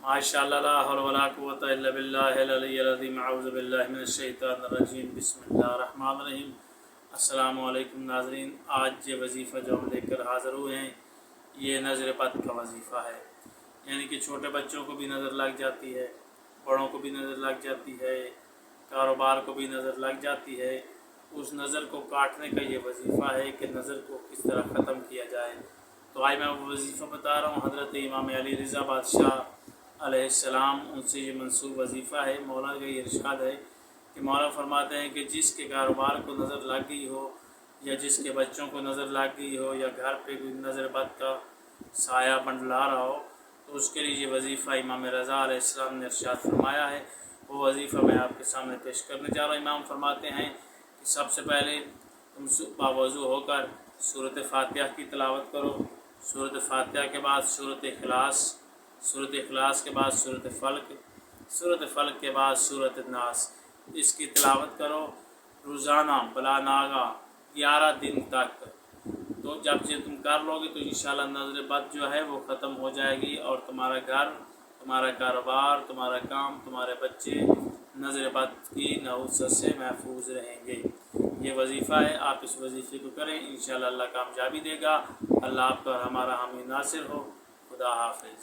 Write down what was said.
माशाअल्लाह ला हौला वला कुव्वता इल्ला बिल्लाहिल अलिय्यिल अज़ीम। अऊज़ु बिल्लाहि मिनश शैतानिर रजीम। बिस्मिल्लाहिर रहमानिर रहीम। अस्सलामु अलैकुम नाज़रीन, आज ये वजीफ़ा जो हम लेकर हाज़िर हुए हैं ये नज़र बद का वजीफ़ा है। यानी कि छोटे बच्चों को भी नज़र लग जाती है, बड़ों को भी नज़र लग जाती है, कारोबार को भी नज़र लग जाती है। उस नज़र को काटने का ये वजीफ़ा है कि नज़र को किस तरह ख़त्म किया जाए। तो आज मैं वो वजीफ़ा बता रहा हूँ। हज़रत इमाम अली रज़ा बादशाह अलैहिस्सलाम उनसे ये मंसूब वजीफ़ा है। मौला का ये इरशाद है कि मौला फरमाते हैं कि जिसके कारोबार को नज़र लग गई हो या जिसके बच्चों को नज़र लग गई हो या घर पे कोई नज़र बद का साया मंडला रहा हो तो उसके लिए ये वजीफ़ा इमाम रज़ा अलैहिस्सलाम ने इरशाद फरमाया है। वो वजीफ़ा मैं आपके सामने पेश करने जा रहा हूँ। इमाम फरमाते हैं कि सबसे पहले तुम बावज़ू होकर सूरत फ़ातिहा की तिलावत करो। सूरत फ़ातिहा के बाद सूरत इखलास, सूरत इखलास के बाद सूरत फ़ल्क, सूरत फ़ल्क के बाद सूरत नास, इसकी तिलावत करो रोज़ाना बला नागा 11 दिन तक। तो जब ये तुम कर लोगे तो इंशाअल्लाह नज़र बद जो है वो ख़त्म हो जाएगी और तुम्हारा घर, तुम्हारा कारोबार, तुम्हारा काम, तुम्हारे बच्चे नज़र बद की नहुसत से महफूज रहेंगे। ये वजीफ़ा है, आप इस वजीफ़े को करें, इंशाअल्लाह अल्लाह कामयाबी देगा। अल्लाह आपका और हमारा हामी नासिर हो। खुदा हाफ़िज़।